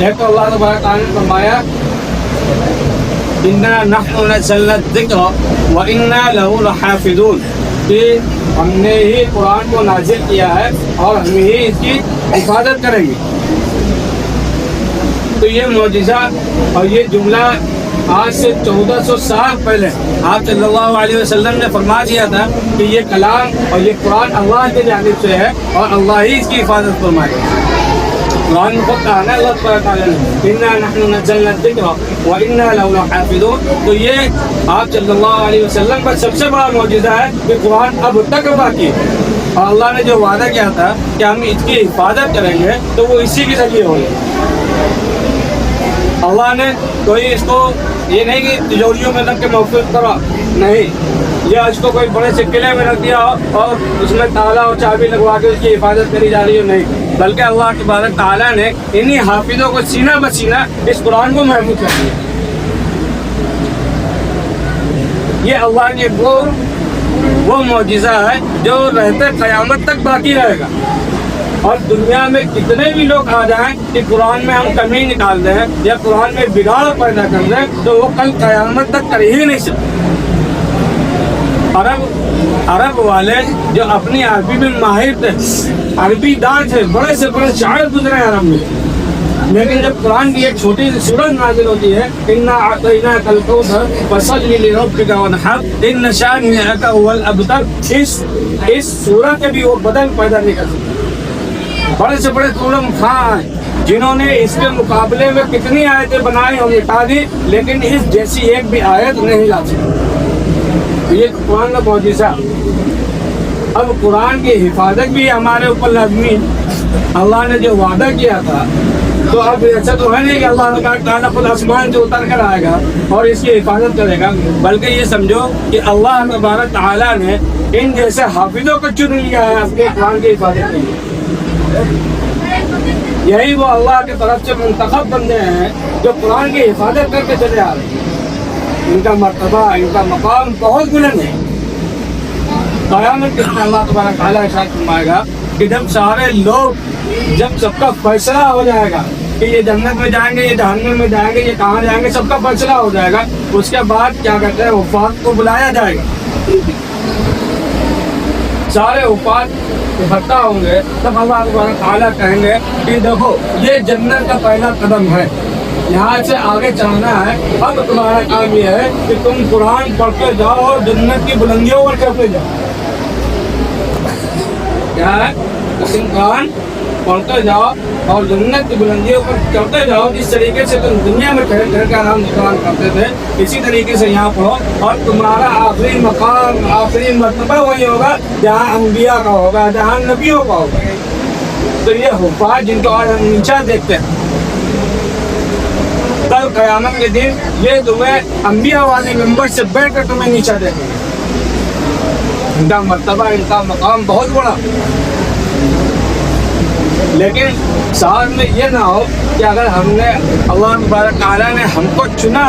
ایک تو اللہ تبارک تعالیٰ نے فرمایا اِنَّا نَحْنُ نَزَّلْنَا الذِّكْرَ وَإِنَّا لَهُ لَحَافِظُونَ، کہ ہم نے ہی قرآن کو نازل کیا ہے اور ہم ہی اس کی حفاظت کریں گے۔ تو یہ معجزہ اور یہ جملہ آج سے 1400 سال پہلے آپ صلی اللہ علیہ وسلم نے فرما دیا تھا کہ یہ کلام اور یہ قرآن اللہ کی جانب سے ہے اور اللہ ہی اس کی حفاظت فرمائے گا۔ قرآن میں خود کہا نا اللہ تعالیٰ نے اِنَّا نَحْنُ نَزَّلْنَا الذِّكْرَ وَإِنَّا لَهُ لَحَافِظُونَ، تو یہ آپ صلی اللہ علیہ وسلم کا سب سے بڑا معجزہ ہے کہ قرآن اب تک باقی ہے، اور اللہ نے جو وعدہ کیا تھا کہ ہم اس کی حفاظت کریں گے تو وہ اسی کے ذریعے ہوگی۔ اللہ نے کوئی اس کو یہ نہیں کہ تجوریوں میں رکھ کے محفوظ کرا، نہیں، یا اس کو کوئی بڑے سے قلعے میں رکھ دیا اور اس میں تالا اور چابی لگوا کے اس کی حفاظت کری جا رہی ہے، نہیں، بلکہ اللہ تبارک تعالیٰ نے انہی حافظوں کو سینہ بسینہ اس قرآن کو محفوظ کر دیا۔ یہ اللہ کی وہ معجزہ ہے جو رہتے قیامت تک باقی رہے گا، اور دنیا میں کتنے بھی لوگ آ جائیں کہ قرآن میں ہم کمی نکال دیں یا قرآن میں بگاڑ پیدا کر دیں تو وہ کل قیامت تک کر ہی نہیں سکتے۔ عرب والے جو اپنی عربی میں ماہر تھے، عربی دان تھے، بڑے سے بڑے شاعر گزرے عرب میں، لیکن جب قرآن کی ایک چھوٹی سی سورت نازل ہوتی ہے اِنَّا أَعْطَيْنَاكَ الْكَوْثَرَ فَصَلِّ لِرَبِّكَ وَانْحَرْ إِنَّ شَانِئَكَ هُوَ الْأَبْتَرُ، اس سورت کے بھی وہ بدل پیدا نہیں کر سکتے۔ بڑے سے بڑے علم خاں ہیں جنہوں نے اس کے مقابلے میں کتنی آیتیں بنائی اور مٹا دی، لیکن اس جیسی ایک بھی آیت نہیں لا سکتے۔ یہ قرآن کا معجزہ۔ اب قرآن کی حفاظت بھی ہمارے اوپر لازمی ہے۔ اللہ نے جو وعدہ کیا تھا تو اب ایسا تو ہے نہیں کہ اللہ تعالیٰ خود آسمان سے اتر کر آئے گا اور اس کی حفاظت کرے گا، بلکہ یہ سمجھو کہ اللہ تبارک تعالیٰ نے ان جیسے حافظوں کو چن لیا ہے اپنے قرآن کی حفاظت کے لیے۔ یہی وہ اللہ کی طرف سے منتخب بندے ہیں جو قرآن کی حفاظت کر کے چلے آ رہے ہیں۔ ان کا مرتبہ، ان کا مقام بہت بلند ہے۔ قیامت کے دن اللہ تبارک تعالیٰ ارشاد فرمائے گا کہ جب سارے لوگ، جب سب کا فیصلہ ہو جائے گا کہ یہ جنت میں جائیں گے، یہ جہنم میں جائیں گے، یہ کہاں جائیں گے، سب کا فیصلہ ہو جائے گا، اس کے بعد کیا کہتے ہیں، وفات کو بلایا جائے گا۔ سارے وفات اکٹھا ہوں گے، تب اللہ تبارک تعالیٰ کہیں گے کہ دیکھو یہ جنت کا پہلا قدم ہے، یہاں سے آگے چلنا ہے، اب تمہارا کام یہ ہے کہ تم قرآن پڑھتے جاؤ اور جنت کی بلندیوں پر چڑھتے جاؤ۔ کیا ہے؟ تم قرآن پڑھتے جاؤ اور جنت کی بلندیوں پر چڑھتے جاؤ۔ جس طریقے سے تم دنیا میں ٹھہر ٹھہر کر آرام قرآن کرتے تھے، اسی طریقے سے یہاں پڑھو، اور تمہارا آخری مقام، آخری مرتبہ وہی ہوگا جہاں انبیاء کا ہوگا، جہاں نبیوں کا ہوگا۔ تو یہ حفاظ جن کو آج ہم نیچا دیکھتے ہیں، کل قیامت کے دن یہ تمہیں انبیاء والے ممبر سے بیٹھ کر تمہیں نیچا دیکھیں گے۔ ان کا مرتبہ، ان کا مقام بہت بڑا، لیکن ساتھ میں یہ نہ ہو کہ اگر ہم نے، اللہ تبارک تعالیٰ نے ہم کو چنا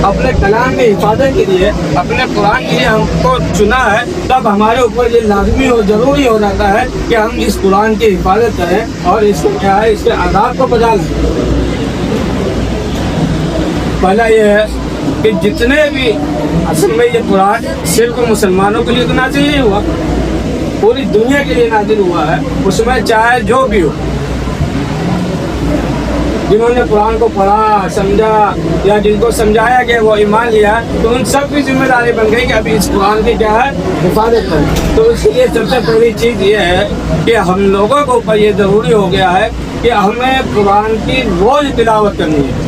اپنے کلام کی حفاظت کے لیے، اپنے قرآن کے لیے ہم کو چنا ہے، تب ہمارے اوپر یہ لازمی اور ضروری ہو جاتا ہے کہ ہم اس قرآن کی حفاظت کریں اور اس کو کیا ہے، اس کے آداب کو بجا لیں۔ پہلا یہ ہے کہ جتنے بھی، اصل میں یہ قرآن صرف مسلمانوں کے لیے تو نازل نہیں ہوا، پوری دنیا کے لیے نازل ہوا ہے۔ اس میں چاہے جو بھی ہو، جنہوں نے قرآن کو پڑھا، سمجھا، یا جن کو سمجھایا گیا وہ ایمان لیا، تو ان سب کی ذمہ داری بن گئی کہ ابھی اس قرآن کی کیا ہے، حفاظت کریں۔ تو اس کے لیے سب سے پہلی چیز یہ ہے کہ ہم لوگوں کو اوپر یہ ضروری ہو گیا ہے کہ ہمیں قرآن کی روز تلاوت کرنی ہے۔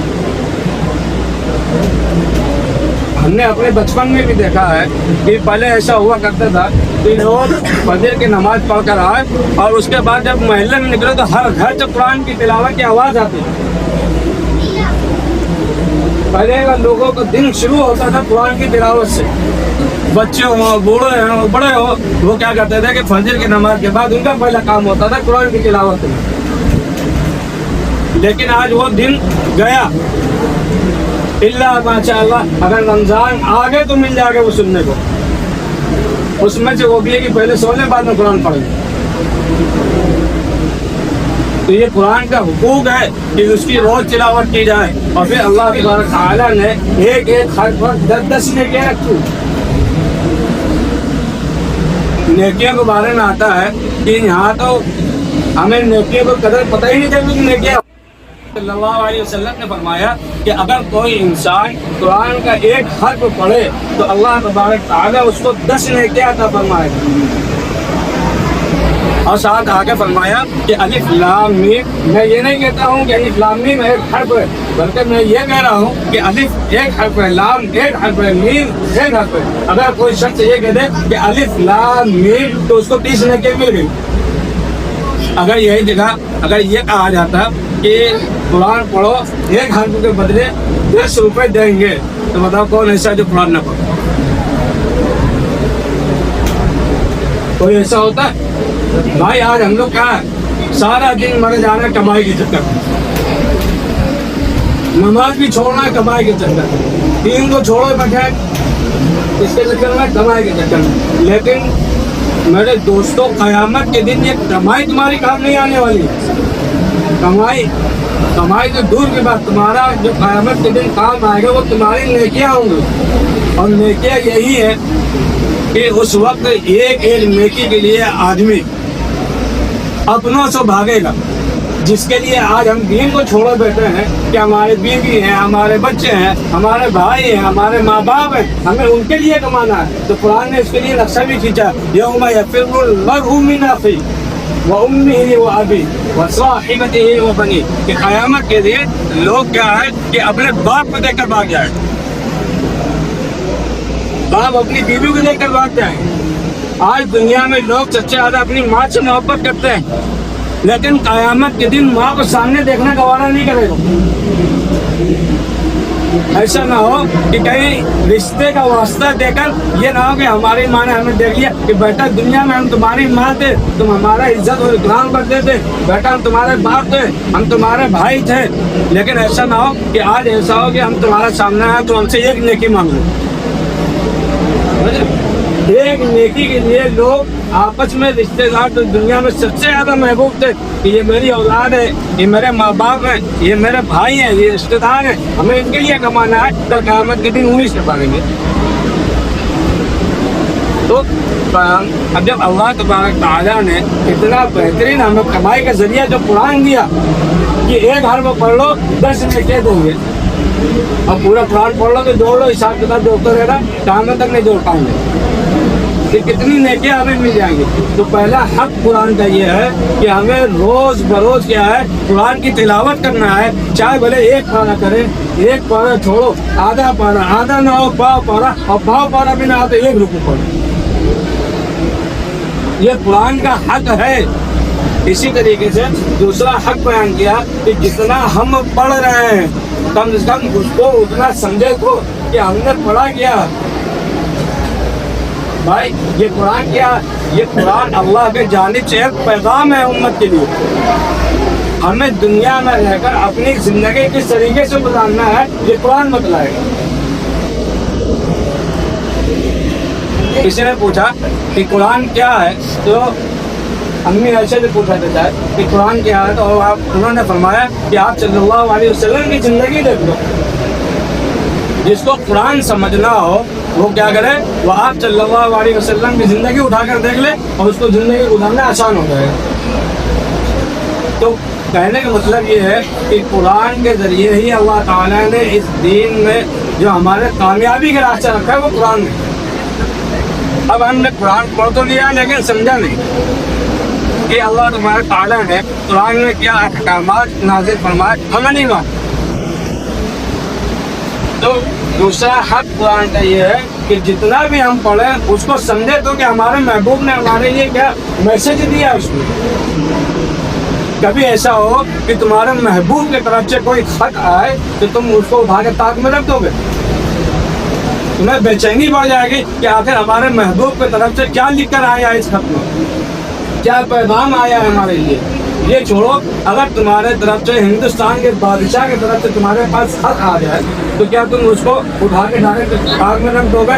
ہم نے اپنے بچپن میں بھی دیکھا ہے کہ پہلے ایسا ہوا کرتا تھا کہ لوگ فجر کی نماز پڑھ کر آئے اور اس کے بعد جب محلے میں نکلے تو ہر گھر سے قرآن کی تلاوت کی آواز آتی تھی۔ پہلے لوگوں کا دن شروع ہوتا تھا قرآن کی تلاوت سے، بچے ہوں، بوڑھے ہوں، بڑے ہوں، وہ کیا کرتے تھے کہ فجر کی نماز کے بعد ان کا پہلا کام ہوتا تھا قرآن کی تلاوت۔ لیکن آج وہ دن گیا، اللہ ماشاء اللہ، اگر رمضان آگے تو مل جائے گا وہ سننے کو، اس میں سے وہ بھی ہے کہ پہلے سونے بعد میں قرآن پڑھیں۔ تو یہ قرآن کا حقوق ہے کہ اس کی روز تلاوت کی جائے. اور پھر اللہ تبارک تعالیٰ نے ایک ایک حرف پر 10 نیکیاں رکھی. نیکیوں کے بارے میں آتا ہے کہ یہاں تو ہمیں نیکیوں کو قدر پتہ ہی نہیں چلتی کہ نیکیاں. صلی اللہ علیہ وسلم نے فرمایا کہ اگر کوئی انسان قرآن کا ایک حرف پڑھے تو اللہ تبارک تعالیٰ اس کو 10 نیکیاں عطا فرمائے. اور ساتھ آگے فرمایا کہ الف لام میم. میں یہ نہیں کہتا ہوں کہ الف لام میم ایک حرف ہے، بلکہ میں یہ کہہ رہا ہوں کہ الف ایک حرف ہے، لام ایک حرف ہے، میم ایک حرف ہے. اگر کوئی شخص یہ کہہ دے کہ الف لام میم تو اس کو 30 نیکیاں مل گئی. اگر یہی جگہ اگر یہ کہا جاتا کہ قرآن پڑھو ایک حرف کے بدلے 10 روپے دیں گے تو بتاؤ کون ایسا جو قرآن نہ پڑھو؟ کوئی ایسا ہوتا ہے؟ بھائی آج ہم لوگ کیا ہے سارا دن مرے جانا کمائی کے چکر میں، نماز بھی چھوڑنا کمائی کے چکر میں، دین کو چھوڑو بیٹھے اس کے چکر میں، کمائی کے چکر میں. لیکن میرے دوستوں قیامت کے دن یہ کمائی تمہاری کام نہیں آنے والی. کمائی تو دور کی بات، تمہارا جو قیامت کے دن کام آئے گا وہ تمہاری نیکیاں ہوں گی. اور نیکیاں یہی ہے کہ اس وقت ایک ایک نیکی کے لیے آدمی اپنوں سے بھاگے گا. جس کے لیے آج ہم دین کو چھوڑے بیٹھے ہیں کہ ہمارے بیوی ہیں، ہمارے بچے ہیں، ہمارے بھائی ہیں، ہمارے ماں باپ ہیں، ہمیں ان کے لیے کمانا ہے. تو قرآن نے اس کے لیے نقشہ بھی کھینچا، یوم یفر المرء من اخیہ وامہ وابیہ وصاحبتہ وبنیہ، کہ قیامت کے دن لوگ کیا ہے کہ اپنے باپ کو دیکھ کر بھاگ جائے، باپ اپنی بیوی کو دیکھ کر بھاگ جائیں. آج دنیا میں لوگ سب سے زیادہ اپنی ماں سے محبت کرتے ہیں، لیکن قیامت کے دن ماں کو سامنے دیکھنا گوارا نہیں کرے گا. ایسا نہ ہو کہ کہیں رشتے کا واسطہ دے کر یہ نہ ہو کہ ہماری ماں نے ہمیں دیکھ لیا کہ بیٹا دنیا میں ہم تمہاری ماں تھے، تم ہمارا عزت اور اکرام کرتے تھے، بیٹا ہم تمہارے باپ تھے، ہم تمہارے بھائی تھے. لیکن ایسا نہ ہو کہ آج ایسا ہو کہ ہم تمہارا سامنے آئے تو ہم سے ایک نیکی مانگ لیں. ایک نیکی کے لیے لوگ آپس میں رشتے دار تو دنیا میں سب سے زیادہ محبوب تھے کہ یہ میری اولاد ہے، یہ میرے ماں باپ ہیں، یہ میرے بھائی ہیں، یہ رشتے دار ہیں، ہمیں ان کے لیے کمانا ہے. تو قیامت کے دن انہیں سے پائیں گے. تو اب جب اللہ تبارک تعالیٰ نے اتنا بہترین ہمیں کمائی کا ذریعہ جو قرآن دیا کہ ایک حرف پڑھ لو 10 نیکیاں دیں گے، اور پورا قرآن پڑھ لو تو جوڑ لو، حساب کتاب جوڑتے رہنا، قیامت تک نہیں جوڑ پائیں گے کہ کتنی نیکیاں ہمیں مل جائیں گی. تو پہلا حق قرآن کا یہ ہے کہ ہمیں روز بروز کیا ہے قرآن کی تلاوت کرنا ہے. چاہے بھلے ایک پارہ کرے، ایک پارہ چھوڑو، آدھا پارہ، آدھا نہ ہو پاؤ پارہ، اور پاؤ پارہ بھی نہ ہو تو ایک رکوع پڑھو. یہ قرآن کا حق ہے. اسی طریقے سے دوسرا حق بیان کیا کہ جتنا ہم پڑھ رہے ہیں کم از کم اس کو اتنا سمجھے تو کہ ہم نے پڑھا کیا. بھائی یہ قرآن کیا، یہ قرآن اللہ کے جانب سے ایک پیغام ہے امت کے لیے. ہمیں دنیا میں رہ کر اپنی زندگی کس طریقے سے گزارنا ہے یہ قرآن بتلائے گا. کسی نے پوچھا کہ قرآن کیا ہے تو امی عائشہ سے پوچھا جاتا ہے کہ قرآن کیا ہے، تو انہوں نے فرمایا کہ آپ صلی اللہ علیہ وسلم کی زندگی دیکھ لو. جس کو قرآن سمجھنا ہو وہ کیا کرے، وہ آپ صلی اللہ علیہ وسلم کی زندگی اٹھا کر دیکھ لے اور اس کو زندگی گزارنا آسان ہو جائے. تو کہنے کا مطلب یہ ہے کہ قرآن کے ذریعے ہی اللہ تعالیٰ نے اس دین میں جو ہمارے کامیابی کا راستہ رکھا ہے وہ قرآن میں. اب ہم نے قرآن پڑھ تو لیا لیکن سمجھا نہیں کہ اللہ تبارک تعالیٰ نے قرآن میں کیا احکامات نازل فرمائے، ہمیں نہیں معلوم. تو دوسرا حق قرآن کا یہ ہے کہ جتنا بھی ہم پڑھیں اس کو سمجھے تو کہ ہمارے محبوب نے ہمارے لیے کیا میسج دیا. اس میں کبھی ایسا ہو کہ تمہارے محبوب کی طرف سے کوئی خط آئے تو تم اس کو اٹھا کے تاک میں رکھ دو گے، تمہیں بے چینی بڑھ جائے گی کہ آخر ہمارے محبوب کی طرف سے کیا لکھ کر آیا اس خط میں، کیا پیغام آیا ہے ہمارے لیے. یہ چھوڑو، اگر تمہارے طرف سے ہندوستان کے بادشاہ کی طرف سے تمہارے پاس خط آ جائے تو کیا تم اس کو اٹھا کے ڈائریکٹ آگ میں رکھ دو گے؟